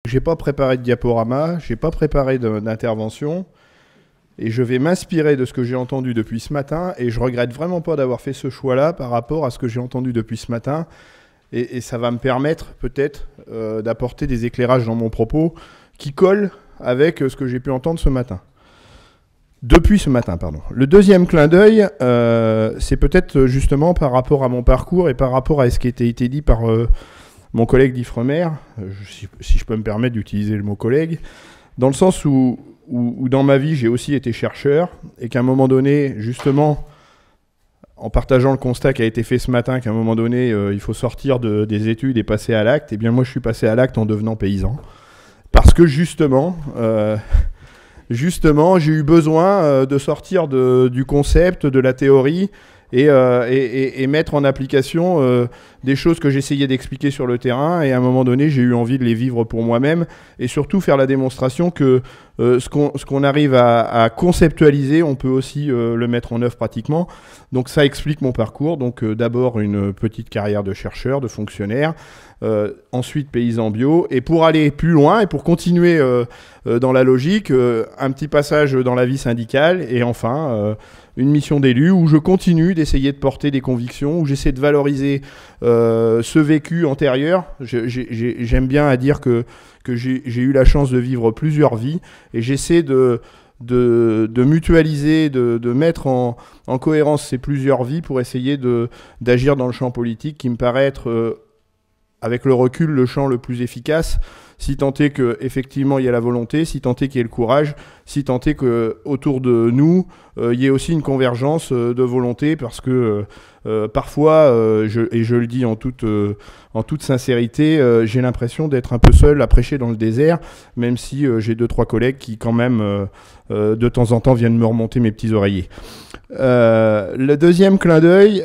j'ai pas préparé de diaporama, j'ai pas préparé d'intervention, et je vais m'inspirer de ce que j'ai entendu depuis ce matin, et je regrette vraiment pas d'avoir fait ce choix-là par rapport à ce que j'ai entendu depuis ce matin, et ça va me permettre peut-être d'apporter des éclairages dans mon propos qui collent avec ce que j'ai pu entendre ce matin. Depuis ce matin, pardon. Le deuxième clin d'œil, c'est peut-être justement par rapport à mon parcours et par rapport à ce qui a été dit par mon collègue d'Ifremer, si je peux me permettre d'utiliser le mot collègue, dans le sens où dans ma vie, j'ai aussi été chercheur et qu'à un moment donné, justement, en partageant le constat qui a été fait ce matin, qu'à un moment donné, il faut sortir des études et passer à l'acte, eh bien moi, je suis passé à l'acte en devenant paysan. Parce que justement, j'ai eu besoin de sortir du concept, de la théorie et mettre en application des choses que j'essayais d'expliquer sur le terrain. Et à un moment donné, j'ai eu envie de les vivre pour moi-même et surtout faire la démonstration que ce qu'on arrive à conceptualiser, on peut aussi le mettre en œuvre pratiquement. Donc ça explique mon parcours. Donc d'abord une petite carrière de chercheur, de fonctionnaire. Ensuite paysan bio, et pour aller plus loin et pour continuer dans la logique, un petit passage dans la vie syndicale, et enfin une mission d'élu où je continue d'essayer de porter des convictions, où j'essaie de valoriser ce vécu antérieur. J'aime bien à dire que j'ai eu la chance de vivre plusieurs vies, et j'essaie de mutualiser, de mettre en cohérence ces plusieurs vies pour essayer d'agir dans le champ politique qui me paraît être avec le recul, le champ le plus efficace, si tant est qu'effectivement il y a la volonté, si tant est qu'il y ait le courage, si tant est qu'autour de nous, il y ait aussi une convergence de volonté, parce que parfois, et je le dis en toute sincérité, j'ai l'impression d'être un peu seul à prêcher dans le désert, même si j'ai 2-3 collègues qui quand même, de temps en temps, viennent me remonter mes petits oreillers. Le deuxième clin d'œil,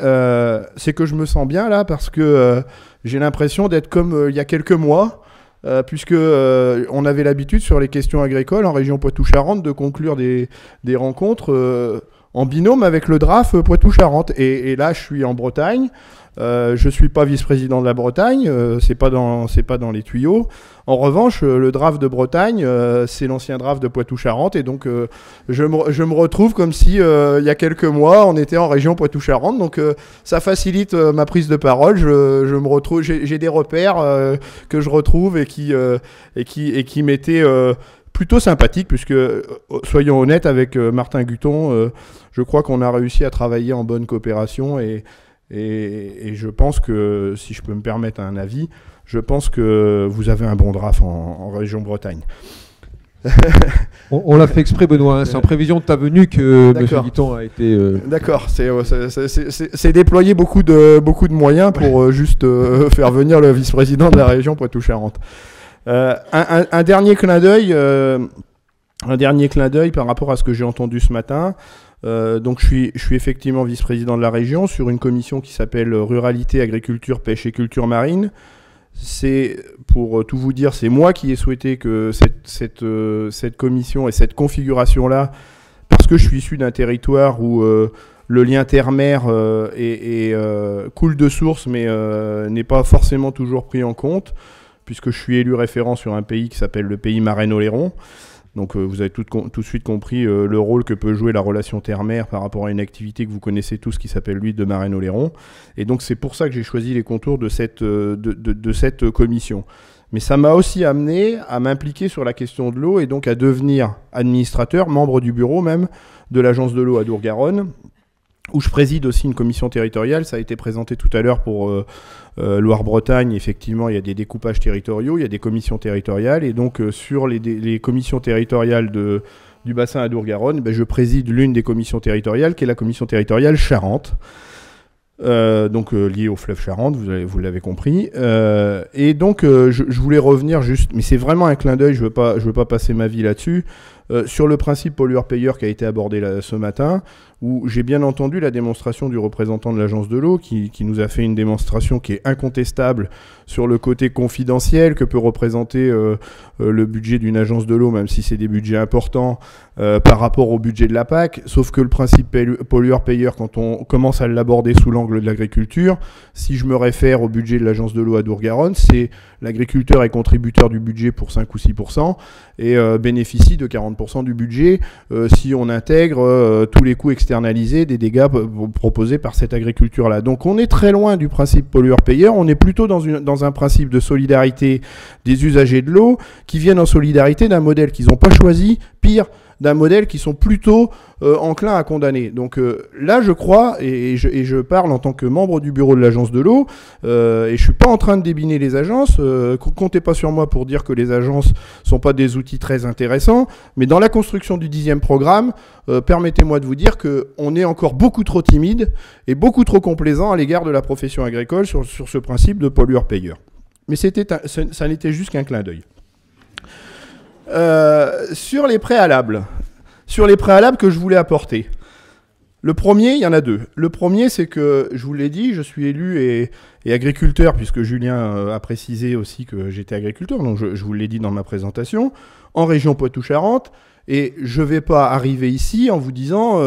c'est que je me sens bien là, parce que j'ai l'impression d'être comme il y a quelques mois, puisque on avait l'habitude sur les questions agricoles en région Poitou-Charentes de conclure des rencontres en binôme avec le DRAF Poitou-Charentes. Et là, je suis en Bretagne. Je suis pas vice-président de la Bretagne, c'est pas dans les tuyaux. En revanche, le DRAF de Bretagne, c'est l'ancien DRAF de Poitou-Charentes, et donc je me retrouve comme si il y a quelques mois on était en région Poitou-Charentes. Donc ça facilite ma prise de parole. Je me retrouve, j'ai des repères que je retrouve et qui m'étaient plutôt sympathique, puisque, soyons honnêtes, avec Martin Guton, je crois qu'on a réussi à travailler en bonne coopération, et je pense que, si je peux me permettre un avis, je pense que vous avez un bon DRAF en région Bretagne. On l'a fait exprès, Benoît, hein. C'est en prévision de ta venue que M. Guiton a été... D'accord, c'est déployer beaucoup de moyens pour juste faire venir le vice-président de la région Poitou-Charentes. Un dernier clin d'œil par rapport à ce que j'ai entendu ce matin. Donc je suis effectivement vice-président de la région sur une commission qui s'appelle Ruralité, Agriculture, Pêche et Culture Marine. C'est, pour tout vous dire, c'est moi qui ai souhaité que cette commission et cette configuration-là, parce que je suis issu d'un territoire où le lien terre-mer coule de source, mais n'est pas forcément toujours pris en compte, puisque je suis élu référent sur un pays qui s'appelle le pays Marennes-Oléron. Donc vous avez tout de suite compris le rôle que peut jouer la relation terre-mer par rapport à une activité que vous connaissez tous qui s'appelle l'huile de Marennes-Oléron. Et donc c'est pour ça que j'ai choisi les contours de cette commission. Mais ça m'a aussi amené à m'impliquer sur la question de l'eau, et donc à devenir administrateur, membre du bureau même de l'agence de l'eau à Dour-Garonne, où je préside aussi une commission territoriale. Ça a été présenté tout à l'heure pour Loire-Bretagne. Effectivement, il y a des découpages territoriaux, il y a des commissions territoriales, et donc sur les commissions territoriales du bassin à Dour-Garonne, je préside l'une des commissions territoriales, qui est la commission territoriale Charente, donc liée au fleuve Charente, vous l'avez compris. Et donc je voulais revenir juste, mais c'est vraiment un clin d'œil, je veux pas passer ma vie là-dessus. Sur le principe pollueur-payeur qui a été abordé ce matin, où j'ai bien entendu la démonstration du représentant de l'agence de l'eau qui nous a fait une démonstration qui est incontestable sur le côté confidentiel que peut représenter le budget d'une agence de l'eau, même si c'est des budgets importants par rapport au budget de la PAC, sauf que le principe pollueur-payeur, quand on commence à l'aborder sous l'angle de l'agriculture, si je me réfère au budget de l'agence de l'eau à Dour-Garonne, c'est l'agriculteur est contributeur du budget pour 5 ou 6% et bénéficie de 40% du budget si on intègre tous les coûts externalisés des dégâts proposés par cette agriculture-là. Donc on est très loin du principe pollueur-payeur, on est plutôt dans un principe de solidarité des usagers de l'eau qui viennent en solidarité d'un modèle qu'ils n'ont pas choisi, pire, d'un modèle qui sont plutôt enclins à condamner. Donc là, je crois, et je parle en tant que membre du bureau de l'agence de l'eau, et je suis pas en train de débiner les agences, comptez pas sur moi pour dire que les agences sont pas des outils très intéressants, mais dans la construction du 10e programme, permettez-moi de vous dire qu'on est encore beaucoup trop timide et beaucoup trop complaisant à l'égard de la profession agricole sur ce principe de pollueur-payeur. Mais ça n'était juste qu'un clin d'œil. Sur les préalables que je voulais apporter. Le premier, il y en a deux. Le premier, c'est que, je vous l'ai dit, je suis élu et agriculteur, puisque Julien a précisé aussi que j'étais agriculteur, donc je vous l'ai dit dans ma présentation, en région Poitou-Charentes, et je ne vais pas arriver ici en vous disant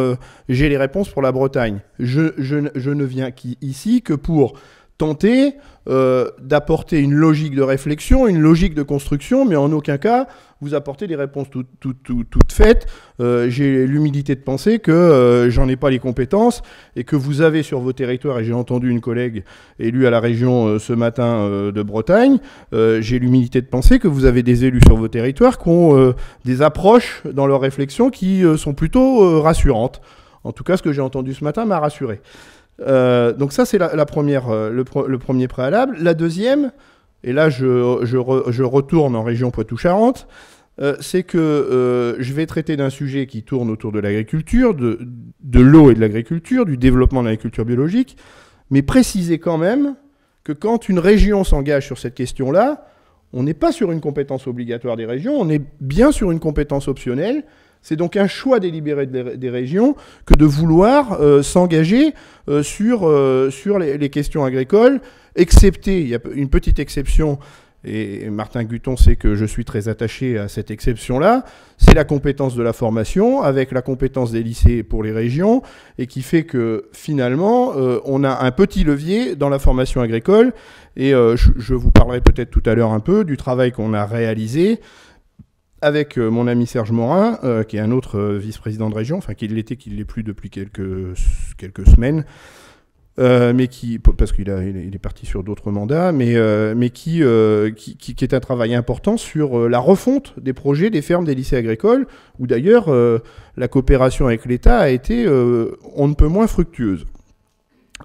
j'ai les réponses pour la Bretagne. Je ne viens ici que pour tenter d'apporter une logique de réflexion, une logique de construction, mais en aucun cas vous apporter des réponses toutes faites. J'ai l'humilité de penser que j'en ai pas les compétences et que vous avez sur vos territoires, et j'ai entendu une collègue élue à la région ce matin de Bretagne, j'ai l'humilité de penser que vous avez des élus sur vos territoires qui ont des approches dans leur réflexion qui sont plutôt rassurantes. En tout cas, ce que j'ai entendu ce matin m'a rassuré. Donc ça, c'est la première, le premier préalable. La deuxième, et là je retourne en région Poitou-Charentes, c'est que je vais traiter d'un sujet qui tourne autour de l'agriculture, de l'eau et de l'agriculture, du développement de l'agriculture biologique, mais préciser quand même que quand une région s'engage sur cette question-là, on n'est pas sur une compétence obligatoire des régions, on est bien sur une compétence optionnelle. C'est donc un choix délibéré des régions que de vouloir s'engager sur les questions agricoles, excepté, il y a une petite exception, et Martin Gutton sait que je suis très attaché à cette exception-là, c'est la compétence de la formation, avec la compétence des lycées pour les régions, et qui fait que finalement, on a un petit levier dans la formation agricole, et je vous parlerai peut-être tout à l'heure un peu du travail qu'on a réalisé, avec mon ami Serge Morin, qui est un autre vice-président de région, enfin qui l'était, qui ne l'est plus depuis quelques semaines, mais parce qu'il est parti sur d'autres mandats, mais qui est un travail important sur la refonte des projets des fermes des lycées agricoles, où d'ailleurs la coopération avec l'État a été on ne peut moins fructueuse.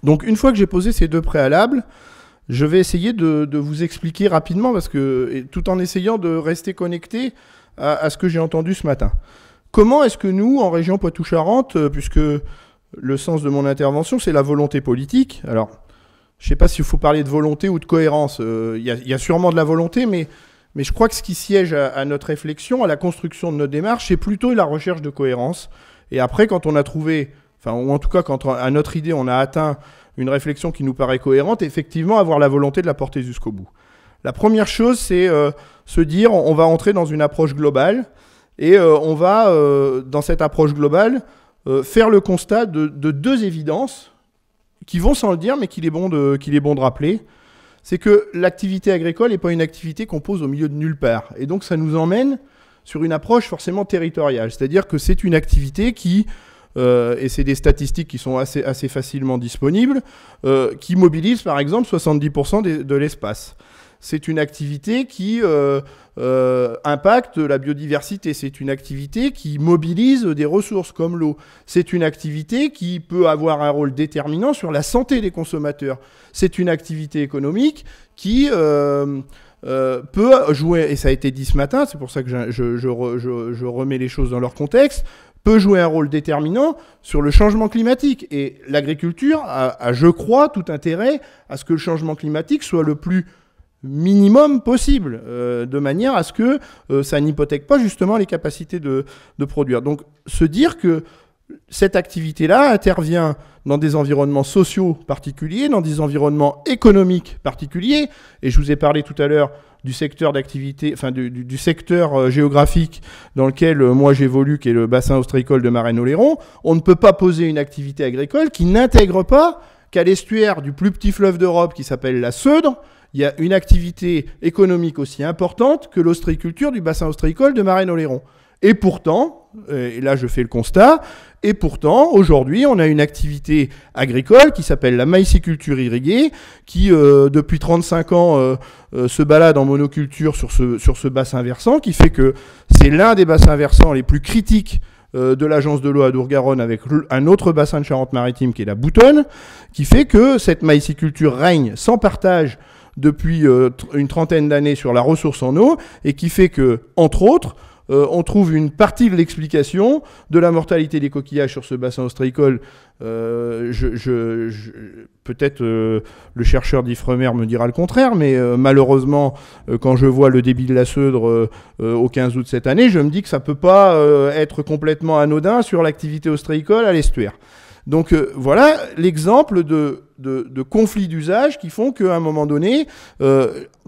Donc une fois que j'ai posé ces deux préalables, je vais essayer de vous expliquer rapidement, tout en essayant de rester connecté à ce que j'ai entendu ce matin. Comment est-ce que nous, en région Poitou-Charentes, puisque le sens de mon intervention, c'est la volonté politique. Alors, je ne sais pas s'il faut parler de volonté ou de cohérence. Il y a sûrement de la volonté, mais je crois que ce qui siège à notre réflexion, à la construction de notre démarche, c'est plutôt la recherche de cohérence. Et après, quand on a trouvé, ou en tout cas, quand à notre idée, on a atteint une réflexion qui nous paraît cohérente, effectivement, avoir la volonté de la porter jusqu'au bout. La première chose, c'est se dire, on va entrer dans une approche globale, et on va, dans cette approche globale, faire le constat de deux évidences qui vont sans le dire, mais qu'il est bon de rappeler. C'est que l'activité agricole n'est pas une activité qu'on pose au milieu de nulle part. Et donc ça nous emmène sur une approche forcément territoriale. C'est-à-dire que c'est une activité qui, et c'est des statistiques qui sont assez facilement disponibles, qui mobilise par exemple 70% de l'espace. C'est une activité qui impacte la biodiversité. C'est une activité qui mobilise des ressources comme l'eau. C'est une activité qui peut avoir un rôle déterminant sur la santé des consommateurs. C'est une activité économique qui peut jouer, et ça a été dit ce matin, c'est pour ça que je remets les choses dans leur contexte, peut jouer un rôle déterminant sur le changement climatique. Et l'agriculture a, je crois, tout intérêt à ce que le changement climatique soit le plus minimum possible, de manière à ce que ça n'hypothèque pas justement les capacités de produire. Donc se dire que cette activité-là intervient dans des environnements sociaux particuliers, dans des environnements économiques particuliers, et je vous ai parlé tout à l'heure du secteur d'activité, enfin du secteur géographique dans lequel moi j'évolue, qui est le bassin ostréicole de Marennes-Oléron. On ne peut pas poser une activité agricole qui n'intègre pas qu'à l'estuaire du plus petit fleuve d'Europe qui s'appelle la Seudre, il y a une activité économique aussi importante que l'ostréiculture du bassin ostréicole de Marennes-Oléron. Et pourtant, et là je fais le constat, et pourtant, aujourd'hui, on a une activité agricole qui s'appelle la maïsiculture irriguée, qui, depuis 35 ans, se balade en monoculture sur ce bassin versant, qui fait que c'est l'un des bassins versants les plus critiques de l'agence de l'eau à Dour-Garonne, avec un autre bassin de Charente-Maritime qui est la Boutonne, qui fait que cette maïsiculture règne sans partage depuis une trentaine d'années sur la ressource en eau, et qui fait que, entre autres, on trouve une partie de l'explication de la mortalité des coquillages sur ce bassin ostréicole. Peut-être le chercheur d'Ifremer me dira le contraire, mais malheureusement, quand je vois le débit de la Seudre au 15 août cette année, je me dis que ça ne peut pas être complètement anodin sur l'activité ostréicole à l'estuaire. Donc voilà l'exemple de conflits d'usage qui font qu'à un moment donné,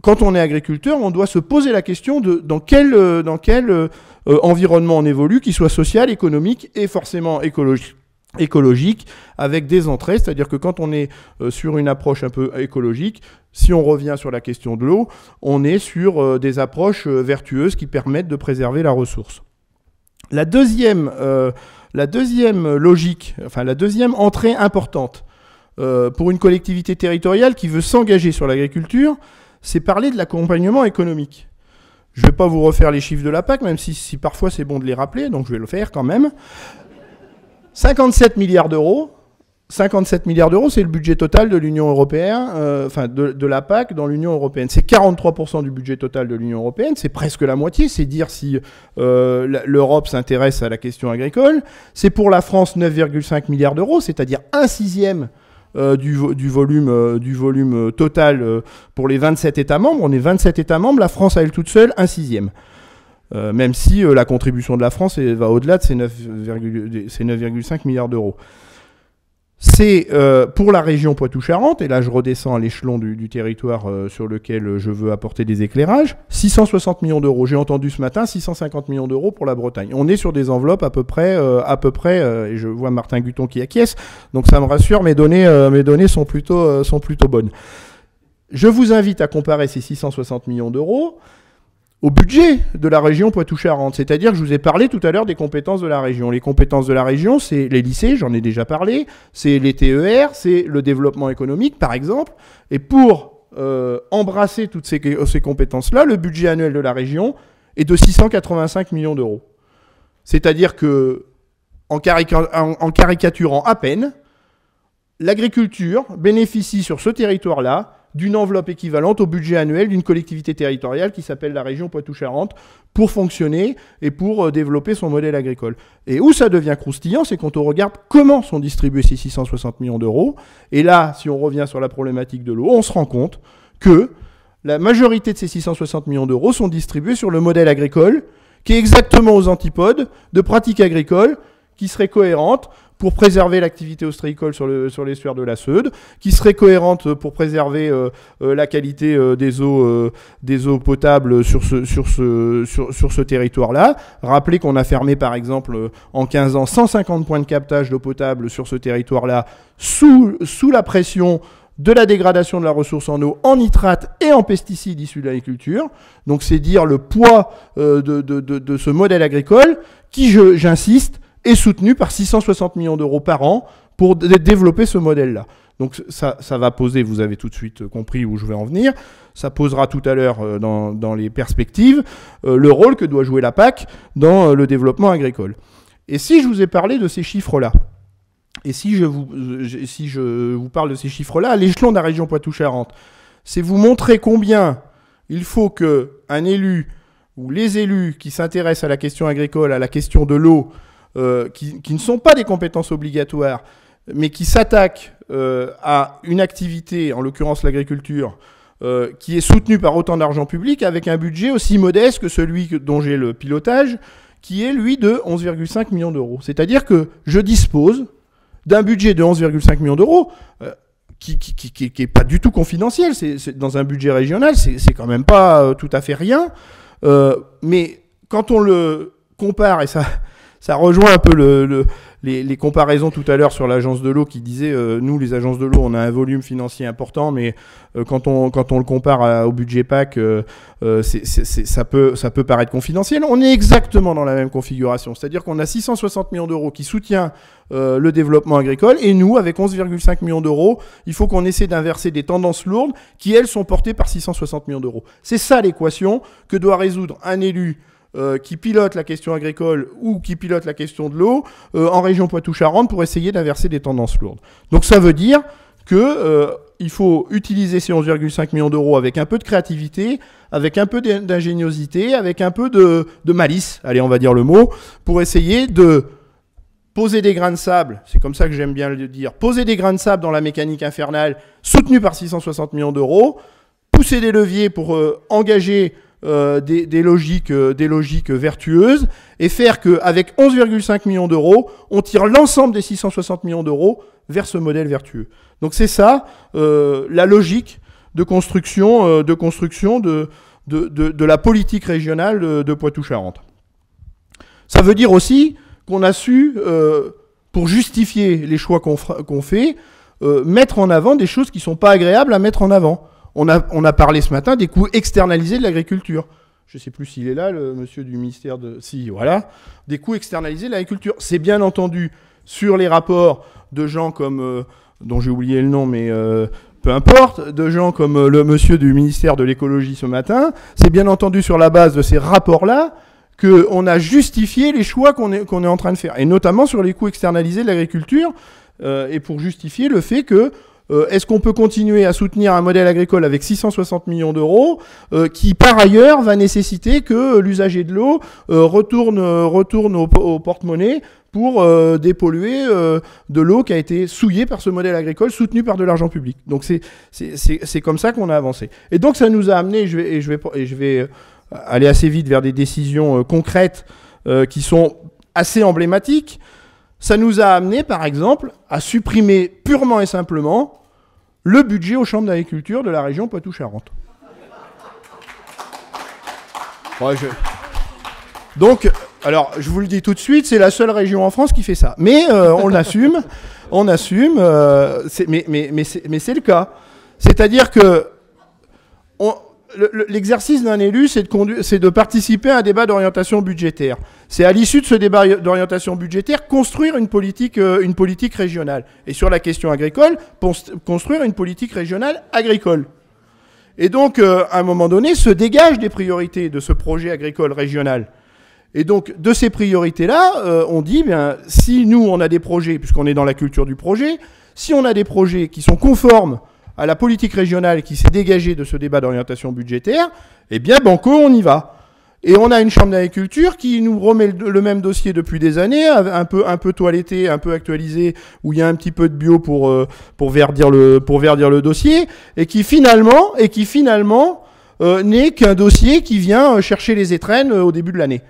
quand on est agriculteur, on doit se poser la question de dans quel environnement on évolue, qu'il soit social, économique et forcément écologique, avec des entrées. C'est-à-dire que quand on est sur une approche un peu écologique, si on revient sur la question de l'eau, on est sur des approches vertueuses qui permettent de préserver la ressource. La deuxième logique, enfin la deuxième entrée importante pour une collectivité territoriale qui veut s'engager sur l'agriculture, c'est parler de l'accompagnement économique. Je ne vais pas vous refaire les chiffres de la PAC, même si parfois c'est bon de les rappeler, donc je vais le faire quand même. 57 milliards d'euros. 57 milliards d'euros, c'est le budget total de l'Union européenne, de la PAC dans l'Union européenne. C'est 43% du budget total de l'Union européenne, c'est presque la moitié, c'est dire si l'Europe s'intéresse à la question agricole. C'est pour la France 9,5 milliards d'euros, c'est-à-dire 1/6 du volume total pour les 27 États membres. On est 27 États membres, la France à elle toute seule, 1/6. Même si la contribution de la France va au-delà de ces 9,5 milliards d'euros. C'est pour la région Poitou-Charentes, et là je redescends à l'échelon du territoire sur lequel je veux apporter des éclairages, 660 millions d'euros. J'ai entendu ce matin 650 millions d'euros pour la Bretagne. On est sur des enveloppes à peu près, et je vois Martin Guton qui acquiesce, donc ça me rassure, mes données sont plutôt bonnes. Je vous invite à comparer ces 660 millions d'euros au budget de la région Poitou-Charentes. C'est-à-dire que je vous ai parlé tout à l'heure des compétences de la région. Les compétences de la région, c'est les lycées, j'en ai déjà parlé, c'est les TER, c'est le développement économique, par exemple. Et pour embrasser toutes ces compétences-là, le budget annuel de la région est de 685 millions d'euros. C'est-à-dire que, en caricaturant à peine, l'agriculture bénéficie sur ce territoire-là d'une enveloppe équivalente au budget annuel d'une collectivité territoriale qui s'appelle la région Poitou-Charentes pour fonctionner et pour développer son modèle agricole. Et où ça devient croustillant, c'est quand on regarde comment sont distribués ces 660 millions d'euros. Et là, si on revient sur la problématique de l'eau, on se rend compte que la majorité de ces 660 millions d'euros sont distribués sur le modèle agricole qui est exactement aux antipodes de pratiques agricoles qui seraient cohérentes pour préserver l'activité ostréicole sur l'estuaire de la Seudre, qui serait cohérente pour préserver la qualité des eaux potables sur ce territoire-là. Rappelez qu'on a fermé, par exemple, en 15 ans, 150 points de captage d'eau potable sur ce territoire-là, sous la pression de la dégradation de la ressource en eau, en nitrates et en pesticides issus de l'agriculture. Donc c'est dire le poids de ce modèle agricole qui, j'insiste, est soutenu par 660 millions d'euros par an pour développer ce modèle-là. Donc ça va poser, vous avez tout de suite compris où je vais en venir, ça posera tout à l'heure dans les perspectives le rôle que doit jouer la PAC dans le développement agricole. Et si je vous ai parlé de ces chiffres-là, et si je vous parle de ces chiffres-là à l'échelon de la région Poitou-Charentes, c'est vous montrer combien il faut qu'un élu ou les élus qui s'intéressent à la question agricole, à la question de l'eau, qui ne sont pas des compétences obligatoires, mais qui s'attaquent à une activité, en l'occurrence l'agriculture, qui est soutenu par autant d'argent public avec un budget aussi modeste que celui dont j'ai le pilotage, qui est lui de 11,5 millions d'euros. C'est-à-dire que je dispose d'un budget de 11,5 millions d'euros qui est pas du tout confidentiel. C'est dans un budget régional, c'est quand même pas tout à fait rien. Mais quand on le compare, et ça rejoint un peu les comparaisons tout à l'heure sur l'agence de l'eau qui disait nous les agences de l'eau on a un volume financier important, mais quand on le compare au budget PAC ça peut paraître confidentiel. On est exactement dans la même configuration, c'est-à-dire qu'on a 660 millions d'euros qui soutient le développement agricole, et nous avec 11,5 millions d'euros il faut qu'on essaie d'inverser des tendances lourdes qui elles sont portées par 660 millions d'euros. C'est ça l'équation que doit résoudre un élu qui pilote la question agricole ou qui pilote la question de l'eau en région Poitou-Charentes pour essayer d'inverser des tendances lourdes. Donc ça veut dire que il faut utiliser ces 11,5 millions d'euros avec un peu de créativité, avec un peu d'ingéniosité, avec un peu de malice, allez on va dire le mot, pour essayer de poser des grains de sable, c'est comme ça que j'aime bien le dire, poser des grains de sable dans la mécanique infernale soutenue par 660 millions d'euros, pousser des leviers pour engager des logiques vertueuses et faire qu'avec 11,5 millions d'euros, on tire l'ensemble des 660 millions d'euros vers ce modèle vertueux. Donc c'est ça la logique de construction de la politique régionale de Poitou-Charentes. Ça veut dire aussi qu'on a su, pour justifier les choix qu'on fait, mettre en avant des choses qui ne sont pas agréables à mettre en avant. On a parlé ce matin des coûts externalisés de l'agriculture. Je ne sais plus s'il est là, le monsieur du ministère de... Si, voilà. Des coûts externalisés de l'agriculture. C'est bien entendu sur les rapports de gens comme... dont j'ai oublié le nom, mais peu importe, de gens comme le monsieur du ministère de l'écologie ce matin. C'est bien entendu sur la base de ces rapports-là qu'on a justifié les choix qu'on est en train de faire. Et notamment sur les coûts externalisés de l'agriculture, et pour justifier le fait que est-ce qu'on peut continuer à soutenir un modèle agricole avec 660 millions d'euros qui, par ailleurs, va nécessiter que l'usager de l'eau retourne au porte-monnaie pour dépolluer de l'eau qui a été souillée par ce modèle agricole soutenu par de l'argent public. Donc c'est comme ça qu'on a avancé. Et donc ça nous a amené, et je vais aller assez vite vers des décisions concrètes qui sont assez emblématiques. Ça nous a amené, par exemple, à supprimer purement et simplement le budget aux chambres d'agriculture de la région Poitou-Charentes. Ouais, Donc, alors, je vous le dis tout de suite, c'est la seule région en France qui fait ça. Mais on l'assume, mais c'est le cas. C'est-à-dire que l'exercice d'un élu, c'est de participer à un débat d'orientation budgétaire. C'est à l'issue de ce débat d'orientation budgétaire construire une politique régionale. Et sur la question agricole, construire une politique régionale agricole. Et donc, à un moment donné, se dégagent des priorités de ce projet agricole régional. Et donc, de ces priorités-là, on dit, bien, si nous, on a des projets, puisqu'on est dans la culture du projet, si on a des projets qui sont conformes à la politique régionale qui s'est dégagée de ce débat d'orientation budgétaire, eh bien, banco, on y va. Et on a une chambre d'agriculture qui nous remet le même dossier depuis des années, un peu toiletté, un peu actualisé, où il y a un petit peu de bio pour verdir le dossier, et qui finalement n'est qu'un dossier qui vient chercher les étrennes au début de l'année.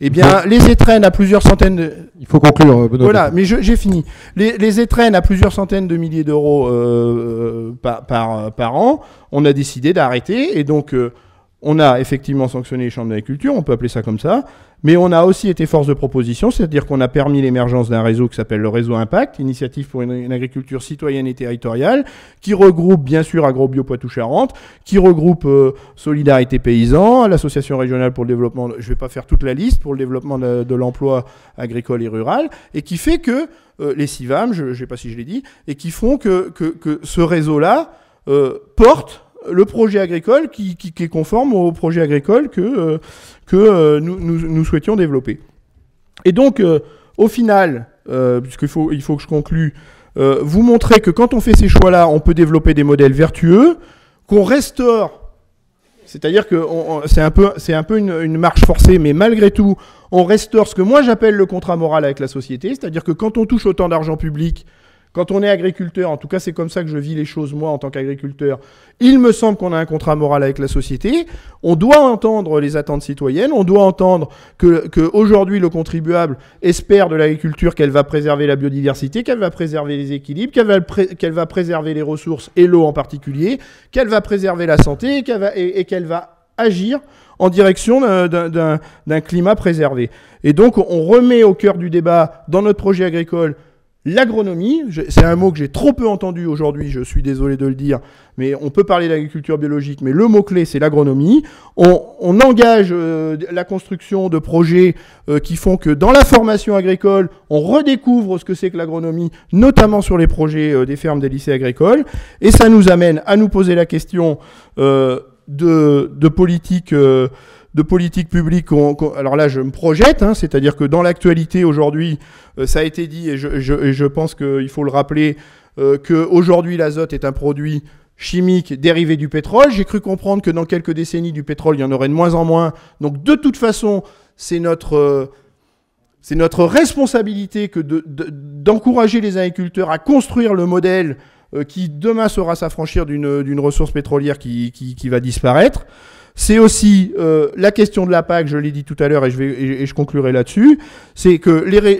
Eh bien, les étrennes à plusieurs centaines de... Il faut conclure, Benoît. Voilà, mais j'ai fini. Les étrennes à plusieurs centaines de milliers d'euros par an, on a décidé d'arrêter. Et donc, on a effectivement sanctionné les chambres d'agriculture, on peut appeler ça comme ça. Mais on a aussi été force de proposition, c'est-à-dire qu'on a permis l'émergence d'un réseau qui s'appelle le réseau Impact, Initiative pour une agriculture citoyenne et territoriale, qui regroupe bien sûr AgroBio Poitou-Charentes, qui regroupe Solidarité Paysans, l'Association régionale pour le développement, je ne vais pas faire toute la liste, pour le développement de l'emploi agricole et rural, et qui fait que les CIVAM, je ne sais pas si je l'ai dit, et qui font que ce réseau-là porte le projet agricole qui est conforme au projet agricole que nous souhaitions développer. Et donc, au final, puisqu'il faut que je conclue, vous montrer que quand on fait ces choix-là, on peut développer des modèles vertueux, qu'on restaure, c'est-à-dire que c'est un peu une marche forcée, mais malgré tout, on restaure ce que moi j'appelle le contrat moral avec la société, c'est-à-dire que quand on touche autant d'argent public, Quand on est agriculteur, en tout cas c'est comme ça que je vis les choses moi en tant qu'agriculteur, il me semble qu'on a un contrat moral avec la société, on doit entendre les attentes citoyennes, on doit entendre que aujourd'hui le contribuable espère de l'agriculture qu'elle va préserver la biodiversité, qu'elle va préserver les équilibres, qu'elle va préserver les ressources et l'eau en particulier, qu'elle va préserver la santé et qu'elle va agir en direction d'un climat préservé. Et donc on remet au cœur du débat dans notre projet agricole l'agronomie. C'est un mot que j'ai trop peu entendu aujourd'hui, je suis désolé de le dire, mais on peut parler d'agriculture biologique, mais le mot-clé, c'est l'agronomie. On engage la construction de projets qui font que dans la formation agricole, on redécouvre ce que c'est que l'agronomie, notamment sur les projets des fermes des lycées agricoles. Et ça nous amène à nous poser la question de politique publique. Alors là, je me projette, hein, c'est-à-dire que dans l'actualité aujourd'hui, ça a été dit, et je pense qu'il faut le rappeler, qu'aujourd'hui l'azote est un produit chimique dérivé du pétrole. J'ai cru comprendre que dans quelques décennies, du pétrole, il y en aurait de moins en moins. Donc de toute façon, c'est notre responsabilité d'encourager les agriculteurs à construire le modèle qui demain saura s'affranchir d'une ressource pétrolière qui va disparaître. C'est aussi la question de la PAC, je l'ai dit tout à l'heure et je conclurai là-dessus, c'est que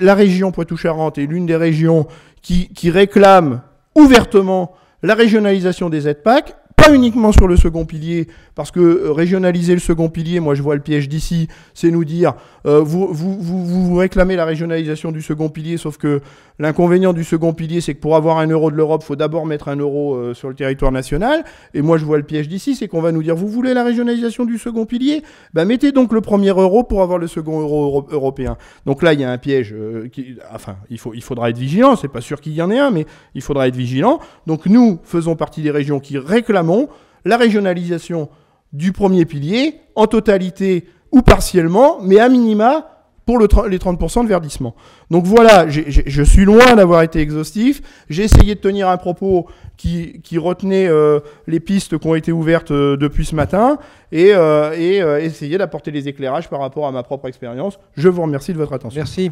la région Poitou-Charentes est l'une des régions qui réclame ouvertement la régionalisation des aides PAC, pas uniquement sur le second pilier, parce que régionaliser le second pilier, moi je vois le piège d'ici, c'est nous dire vous réclamez la régionalisation du second pilier, sauf que l'inconvénient du second pilier, c'est que pour avoir 1 euro de l'Europe, il faut d'abord mettre 1 euro sur le territoire national. Et moi je vois le piège d'ici, c'est qu'on va nous dire vous voulez la régionalisation du second pilier, ben mettez donc le premier euro pour avoir le second euro européen. Donc là il y a un piège, il faudra être vigilant, c'est pas sûr qu'il y en ait un, mais il faudra être vigilant. Donc nous faisons partie des régions qui réclamons la régionalisation du premier pilier, en totalité ou partiellement, mais à minima pour les 30% de verdissement. Donc voilà, je suis loin d'avoir été exhaustif. J'ai essayé de tenir un propos qui retenait les pistes qui ont été ouvertes depuis ce matin et essayer d'apporter des éclairages par rapport à ma propre expérience. Je vous remercie de votre attention. Merci.